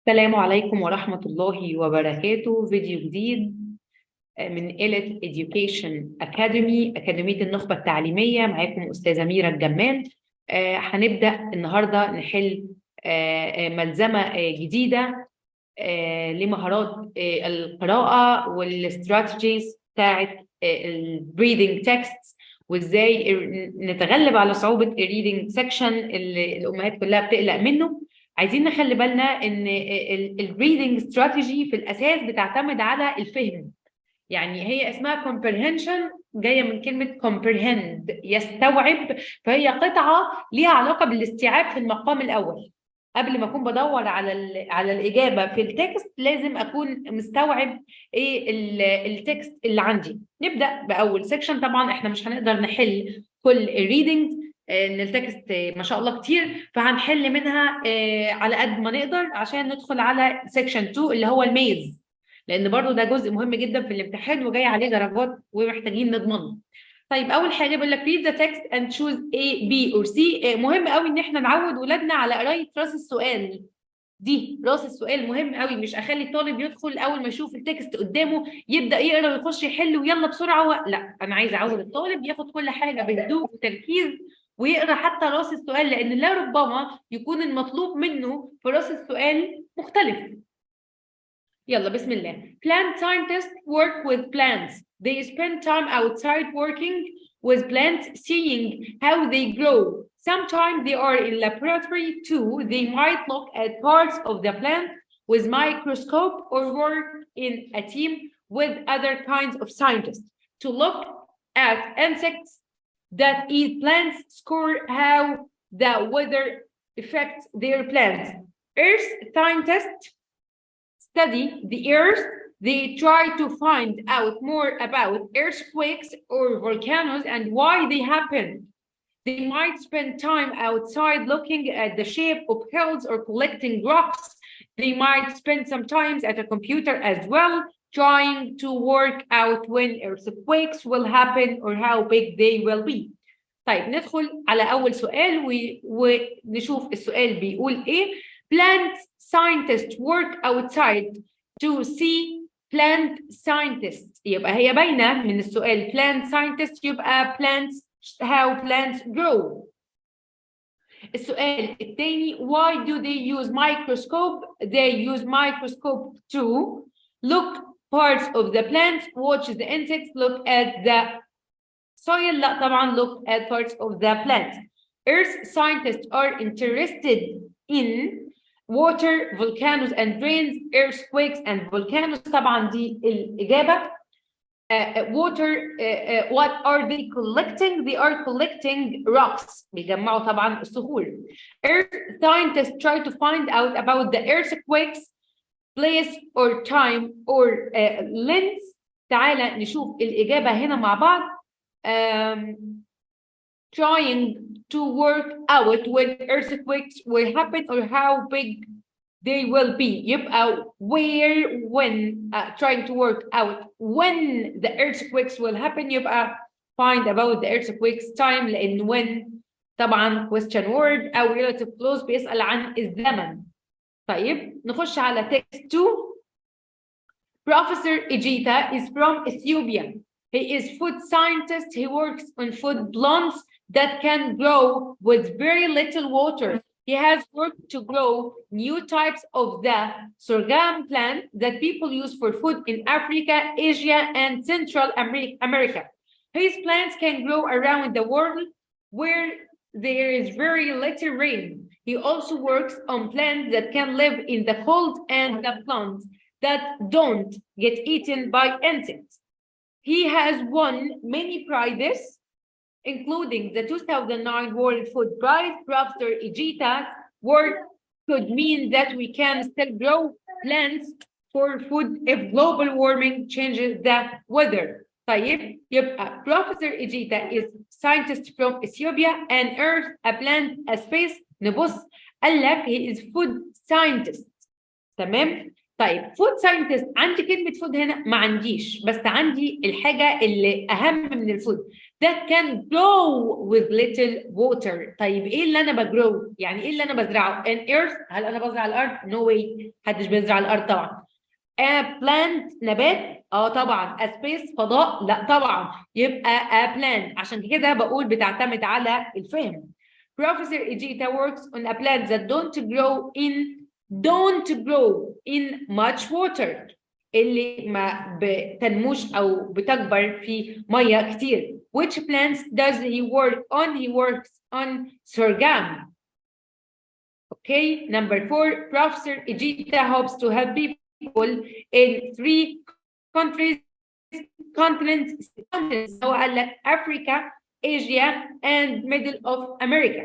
السلام عليكم ورحمة الله وبركاته. فيديو جديد من إلة Education Academy، أكاديمية النخبة التعليمية. معاكم أستاذة ميرا الجمال. هنبدأ النهاردة نحل ملزمة جديدة لمهارات القراءة والاستراتيجيز بتاعت الريدنج تكست، وازاي نتغلب على صعوبة الريدنج سيكشن اللي الأمهات كلها بتقلق منه. عايزين نخلي بالنا ان الريدنج استراتيجي في الأساس بتعتمد على الفهم. يعني هي اسمها comprehension، جاية من كلمة comprehend، يستوعب. فهي قطعة ليها علاقة بالاستيعاب في المقام الأول. قبل ما أكون بدور على الإجابة في التكست لازم أكون مستوعب إيه التكست اللي عندي. نبدأ بأول سيكشن. طبعا إحنا مش هنقدر نحل كل الريدنج، إن التكست ما شاء الله كتير، فهنحل منها على قد ما نقدر عشان ندخل على سيكشن 2 اللي هو الميز، لان برضو ده جزء مهم جدا في الامتحان وجاي عليه درجات ومحتاجين نضمنه. طيب اول حاجه بيقول لك read the text and choose A B or C. مهم قوي ان احنا نعود ولادنا على قرايه راس السؤال. دي راس السؤال مهم قوي، مش اخلي الطالب يدخل اول ما يشوف التكست قدامه يبدا يقرا ويخش يحل ويلا بسرعه. لا، انا عايزه اعود الطالب ياخد كل حاجه بهدوء وتركيز ويقرا حتى راس السؤال، لان لا ربما يكون المطلوب منه في راس السؤال مختلف. يلا بسم الله. Plant scientists work with plants. They spend time outside working with plants, seeing how they grow. Sometimes they are in laboratory too. They might look at parts of the plant with microscope or work in a team with other kinds of scientists to look at insects that eat plants, score how the weather affects their plants. Earth scientists study the earth. They try to find out more about earthquakes or volcanoes and why they happen. They might spend time outside looking at the shape of hills or collecting rocks. They might spend some time at a computer as well, trying to work out when earthquakes will happen or how big they will be. طيب ندخل على أول سؤال ونشوف السؤال بيقول إيه. Plant scientists work outside to see plant scientists. يبقى هي باينة من السؤال plant scientists، يبقى plants how plants grow. السؤال الثاني why do they use microscope? They use microscope to look parts of the plants, watch the insects, look at the soil. لا طبعا look at parts of the plant. Earth scientists are interested in water, volcanoes and rains, earthquakes and volcanoes. طبعا دي الإجابة. Water, what are they collecting? They are collecting rocks. بيجمعوا طبعا الصخور. Earth scientists try to find out about the earthquakes, place or time or length. تعالى نشوف الإجابة هنا مع بعض. Trying to work out when earthquakes will happen or how big they will be. يبقى where, when, trying to work out when the earthquakes will happen. يبقى find about the earthquakes time، لأن when طبعا question word أو relative clause بيسأل عن الزمن. طيب نخش على text 2. Professor Ejita is from Ethiopia. He is food scientist. He works on food plants that can grow with very little water. He has worked to grow new types of the sorghum plant that people use for food in Africa, Asia, and Central America. His plants can grow around the world where there is very little rain. He also works on plants that can live in the cold and the plants that don't get eaten by insects. He has won many prizes, including the 2009 World Food Prize. Professor Ejita's work could mean that we can still grow plants for food if global warming changes the weather. طيب يبقى Professor Ejita is scientist from Ethiopia and Earth, a plant, a space. نبص قال لك he is food scientist. تمام؟ طيب فود ساينتست، عندي كلمه فود هنا ما عنديش، بس عندي الحاجه اللي اهم من الفود. that can grow with little water. طيب ايه اللي انا بجرو؟ يعني ايه اللي انا بزرعه؟ an earth. هل انا بزرع الارض؟ no way. محدش بيزرع الارض طبعا. a plant نبات؟ طبعا. a space فضاء؟ لا طبعا. يبقى a plant. عشان كده بقول بتعتمد على الفهم. Professor Ejita works on a plant that don't grow in much water. اللي ما بتنموش او بتكبر في ميه كتير. Which plants does he work on? He works on sorghum. Okay, number 4. Professor Ejita hopes to help people in 3 continents. هو قال لك أفريقيا, Asia, and Middle of America.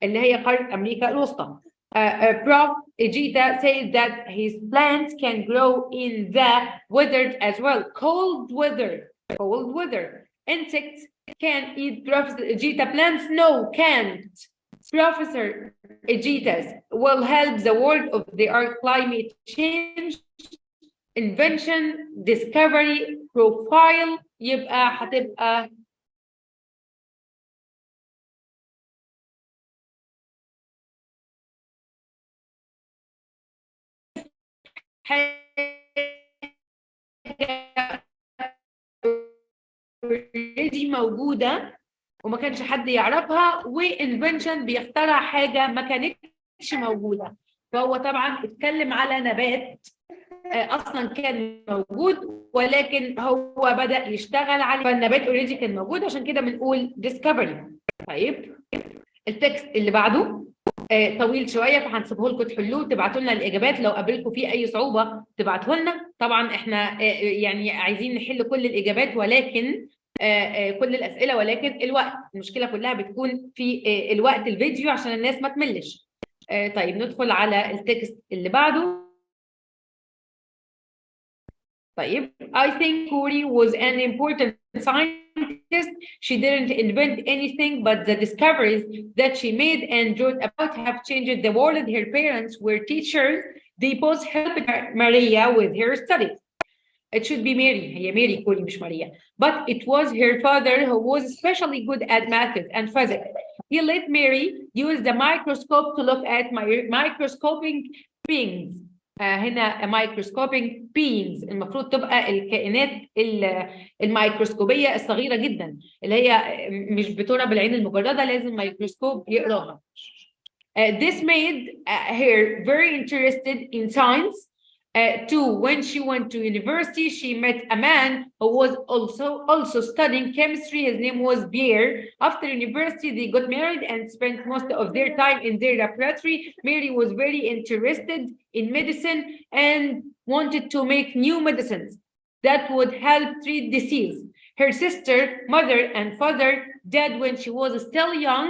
اللي هي قارة أمريكا الوسطى. Prof. Ejita says that his plants can grow in the weather as well. Cold weather. Insects can eat Professor Ejita plants? No, can't. Professor Ejita's will help the world of their climate change, invention, discovery, profile. يبقى هتبقى already موجودة وما كانش حد يعرفها، وانفنشن بيخترع حاجة ما كانتش موجودة. فهو طبعا اتكلم على نبات اصلا كان موجود ولكن هو بدأ يشتغل عليه، فالنبات اوريدي كان موجود عشان كده بنقول discovery. طيب التكست اللي بعده طويل شويه فهنسيبه لكم تحلوه، تبعتوا لنا الاجابات. لو قابلكم فيه اي صعوبه تبعتوا لنا. طبعا احنا يعني عايزين نحل كل الاجابات ولكن كل الاسئله، ولكن الوقت، المشكله كلها بتكون في الوقت الفيديو عشان الناس ما تملش. طيب ندخل على التكست اللي بعده. طيب I think Curie was an important scientist. She didn't invent anything, but the discoveries that she made and wrote about have changed the world. Her parents were teachers. They both helped Maria with her studies. It should be Mary. هي Mary Curie مش Maria. But it was her father who was especially good at math and physics. He let Mary use the microscope to look at microscopic beings. هنا microscopic beings المفروض تبقى الكائنات الميكروسكوبية الصغيرة جدا اللي هي مش بترى بالعين المجردة، لازم ميكروسكوب يقراها. This made her very interested in science. Too, when she went to university, she met a man who was also studying chemistry. His name was Pierre. After university, they got married and spent most of their time in their laboratory. Mary was very interested in medicine and wanted to make new medicines that would help treat disease. Her sister, mother, and father died when she was still young.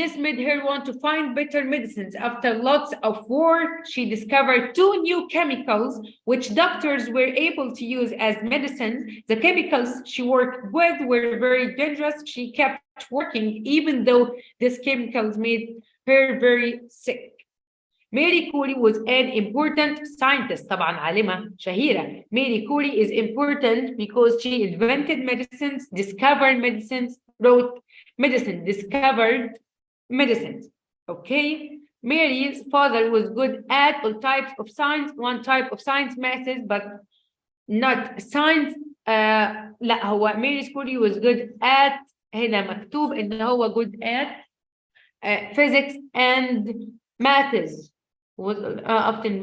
This made her want to find better medicines. After lots of work, she discovered 2 new chemicals which doctors were able to use as medicines. The chemicals she worked with were very dangerous. She kept working even though these chemicals made her very sick. Mary Curie was an important scientist. طبعا عالمة شهيرة. Mary Curie is important because she invented medicines, discovered medicines, wrote medicine, discovered medicines. Okay, Mary's father was good at all types of science. One type of science, maths, but not science. لا هو Mary's Curie was good at هنا مكتوب إن هو good at physics and maths. Was often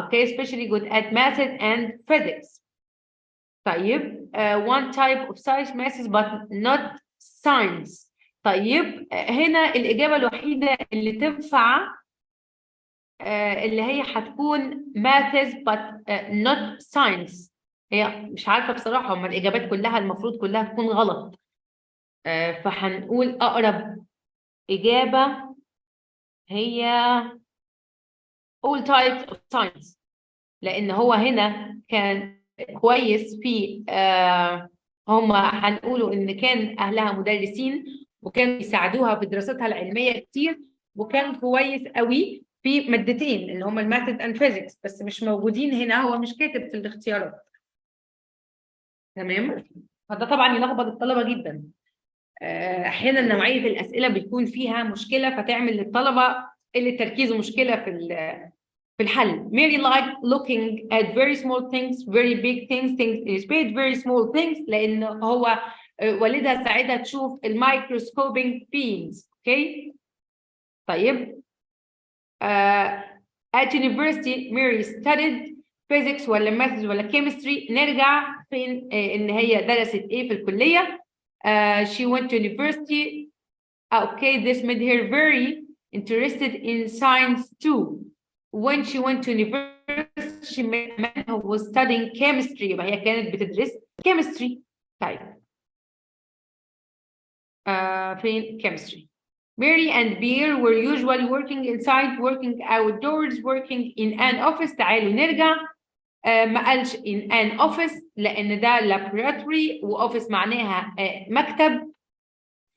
okay, especially good at maths and physics. طيب one type of science, maths, but not science. طيب هنا الإجابة الوحيدة اللي تنفع اللي هي هتكون maths but not science. هي مش عارفة بصراحة، هما الإجابات كلها المفروض كلها تكون غلط. فهنقول أقرب إجابة هي all types of science، لأن هو هنا كان كويس في هما هنقولوا إن كان أهلها مدرسين وكانوا يساعدوها في دراستها العلمية كتير، وكان كويس قوي في مادتين اللي هما الماث اند فيزيكس، بس مش موجودين هنا، هو مش كاتب في الاختيارات. تمام. فده طبعا يلخبط الطلبة جدا. احيانا نوعية الأسئلة بتكون فيها مشكلة فتعمل للطلبة اللي تركيزه مشكلة في الحل. Mary liked looking at very small things, very big things, things in space, very small things، لأن هو والدها ساعدها تشوف الميكروسكوبينج beams. اوكي طيب at university Mary studied physics ولا maths ولا chemistry. نرجع فين ان هي درست ايه في الكلية. she went to university. Okay, this made her very interested in science too. When she went to university she met a man who was studying chemistry. يبقى هي كانت بتدرس chemistry. طيب فين chemistry. Mary and Pierre were usually working inside, working outdoors, working in an office. تعالوا نرجع. ما قالش in an office لأن ده laboratory وoffice معناها مكتب.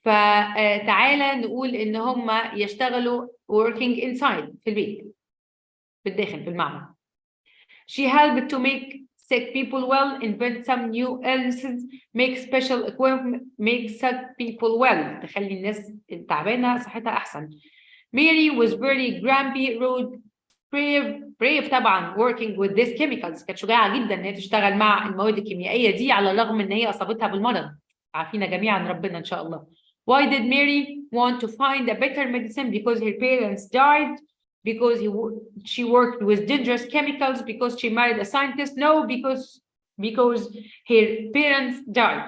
فتعالى نقول إن هم يشتغلوا working inside في البيت بالداخل في المعمل. She helped to make sick people well, invent some new illnesses, make special equipment, make sick people well. تخلي الناس التعبانة صحتها أحسن. Mary was very grumpy, rude, brave طبعا working with these chemicals. كانت شجاعة جدا إن هي تشتغل مع المواد الكيميائية دي على الرغم إن هي أصابتها بالمرض. عافينا جميعا ربنا إن شاء الله. Why did Mary want to find a better medicine? Because her parents died. Because she worked with dangerous chemicals, because she married a scientist? No, because her parents died.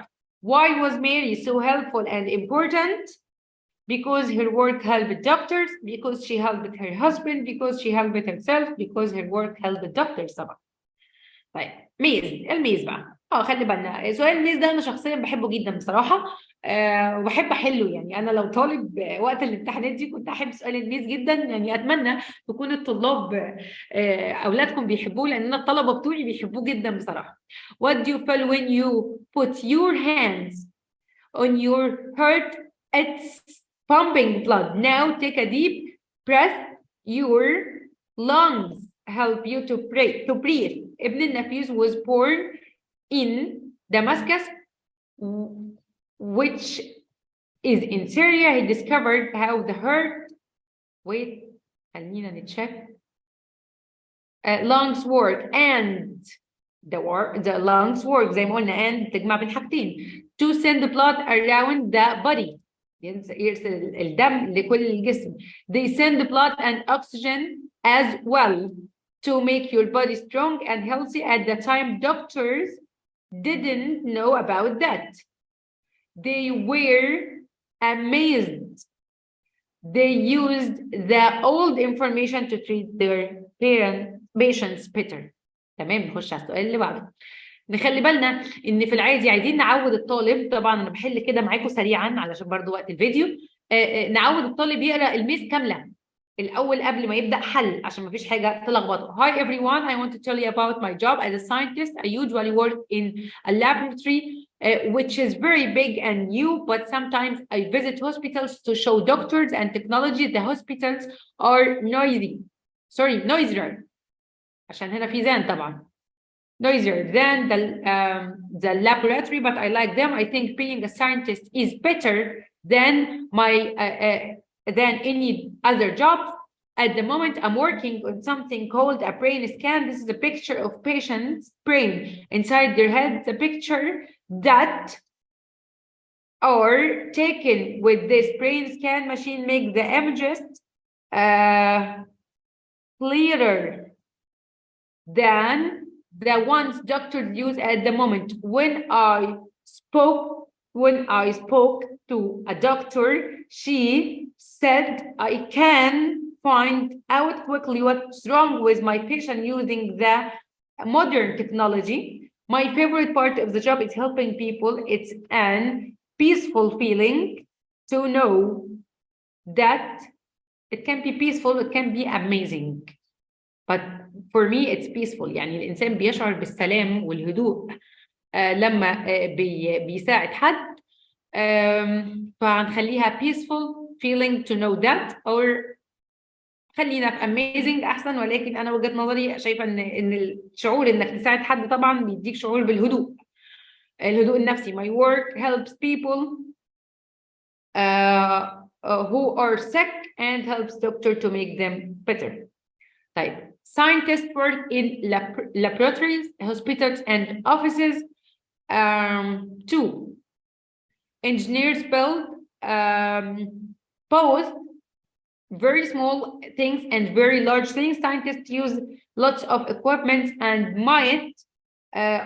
Why was Mary so helpful and important? Because her work helped doctors, because she helped her husband, because she helped herself, because her work helped doctors طبعا. طيب الميز بقى. خلي بالنا سؤال الميز ده انا شخصيا بحبه جدا بصراحه. وبحب احله. يعني انا لو طالب وقت الامتحانات دي كنت احب سؤال الميز جدا. يعني اتمنى تكون الطلاب اولادكم بيحبوه لان انا الطلبه بتوعي بيحبوه جدا بصراحه. What do you feel when you put your hands on your heart? It's pumping blood. Now take a deep breath. Your lungs help you to breathe. Ibn al-Nafis was born in Damascus, which is in Syria. He discovered how the heart, خلينا نتشك. Lungs work and the lungs work زي ما قلنا and تجمع بين حاجتين to send the blood around the body. يرسل الدم لكل الجسم. They send the blood and oxygen as well to make your body strong and healthy. At the time, doctors didn't know about that. They were amazed. They used the old information to treat their patients better. تمام. نخش على السؤال اللي بعده. نخلي بالنا ان في العادي عايزين نعود الطالب. طبعا انا بحل كده معاكم سريعا علشان برضو وقت الفيديو. نعود الطالب يقرا الميز كامله الاول قبل ما يبدا حل عشان ما فيش حاجه تلخبطه. Hi everyone, I want to tell you about my job as a scientist. I usually work in a laboratory which is very big and new, but sometimes I visit hospitals to show doctors and technology. The hospitals are noisier عشان هنا في زان طبعا. Noisier than the laboratory, but I like them. I think being a scientist is better than than any other job. At the moment, I'm working on something called a brain scan. This is a picture of patient's brain inside their head. The picture that are taken with this brain scan machine make the images clearer than the ones doctors use at the moment. When I spoke to a doctor, she said I can find out quickly what's wrong with my patient using the modern technology. My favorite part of the job is helping people. It's an peaceful feeling to know that it can be peaceful, it can be amazing. But for me it's peaceful. يعني الإنسان بيشعر بالسلام والهدوء لما بيساعد حد. فهنخليها peaceful feeling to know that or خلينا في amazing أحسن. ولكن أنا وجهة نظري شايفة إن الشعور إنك تساعد حد طبعا بيديك شعور بالهدوء. الهدوء النفسي. My work helps people who are sick and helps doctor to make them better. طيب scientists work in laboratories, hospitals and offices. 2. Engineers build both very small things and very large things. Scientists use lots of equipment and might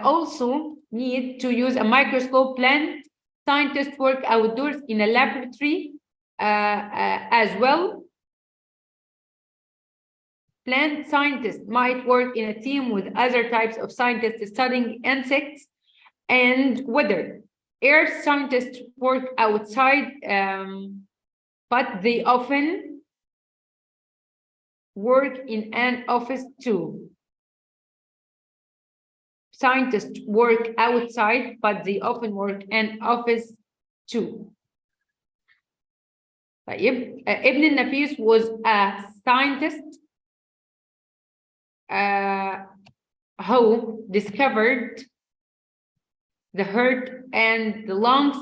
also need to use a microscope. Plant scientists work outdoors in a laboratory as well. Plant scientists might work in a team with other types of scientists studying insects and weather. Earth scientists work outside, but they often work in an office too. Scientists work outside, but they often work in office too. طيب ابن النفيس was a scientist who discovered the heart and the lungs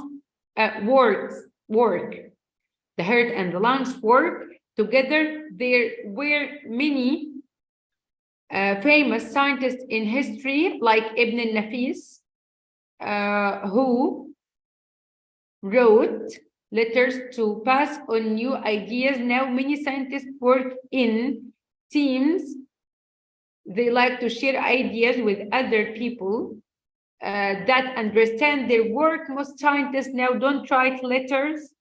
work. The heart and the lungs work together. There were many famous scientists in history, like Ibn al-Nafis, who wrote letters to pass on new ideas. Now many scientists work in teams. They like to share ideas with other people that understand their work. Most scientists now don't write letters,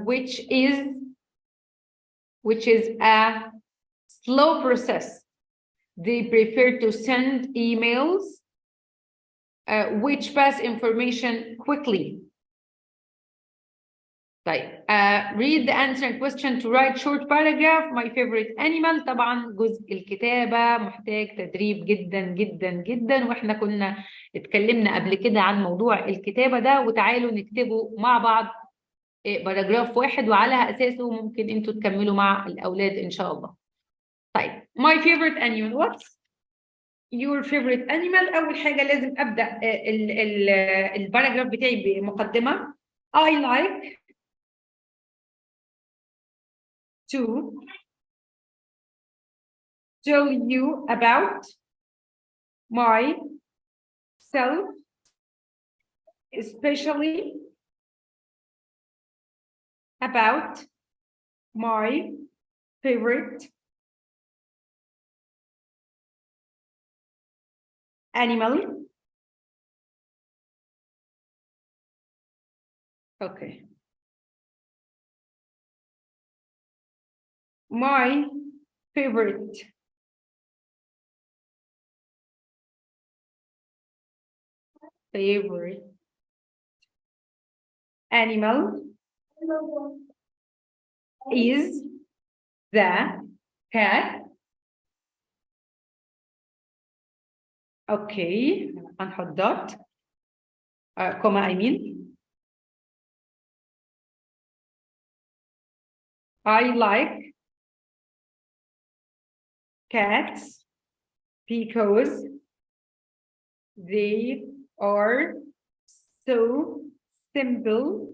which is a slow process. They prefer to send emails, which pass information quickly. طيب read the answer question to write short paragraph. My favorite animal. طبعا جزء الكتابة محتاج تدريب جدا جدا جدا، واحنا كنا اتكلمنا قبل كده عن موضوع الكتابة ده، وتعالوا نكتبه مع بعض باراجراف واحد، وعلى أساسه ممكن انتوا تكملوا مع الأولاد إن شاء الله. طيب my favorite animal. What's your favorite animal؟ أول حاجة لازم أبدأ الباراجراف بتاعي بمقدمة. I like to tell you about myself, especially about my favorite animal. Okay. My favorite animal is the cat. Okay, هنحط dot comma I mean. I like cats because they are so simple,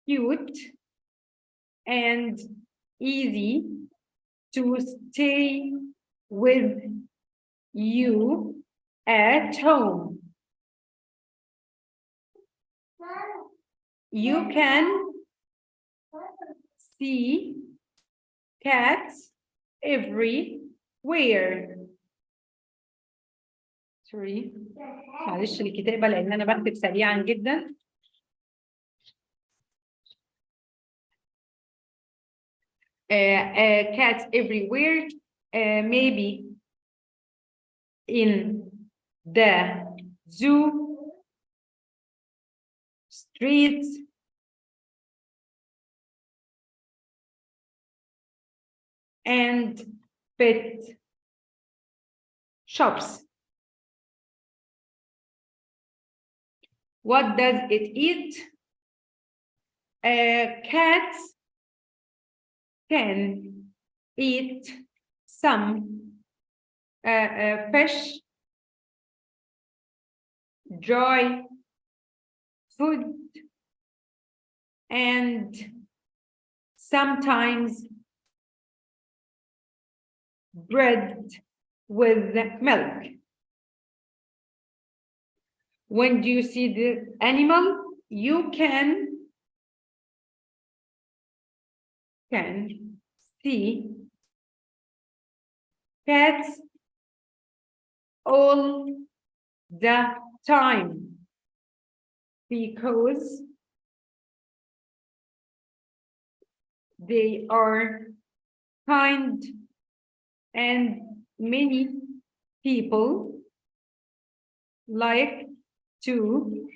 cute, and easy to stay with you at home. You can see cats everywhere. Sorry. معلش الكتابة لأن أنا بكتب سريعا جدا. Cats everywhere, maybe in the zoo, streets, and pet shops. What does it eat? Cats can eat some fish, dry food, and sometimes bread with milk. When do you see the animal? You can see cats all the time because they are kind and many people like to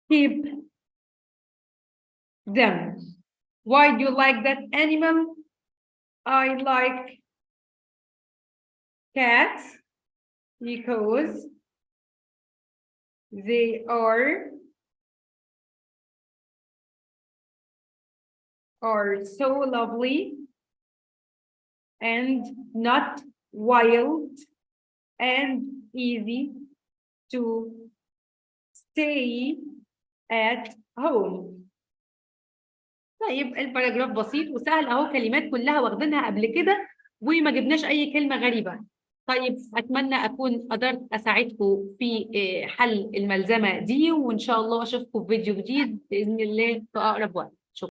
keep them. Why do you like that animal? I like cats because they are so lovely and not wild and easy to stay at home. طيب الباراجراف بسيط وسهل اهو، كلمات كلها واخدينها قبل كده وما جبناش اي كلمه غريبه. طيب اتمنى اكون قدرت اساعدكم في حل الملزمه دي، وان شاء الله اشوفكم في فيديو جديد باذن الله في اقرب وقت. شكرا.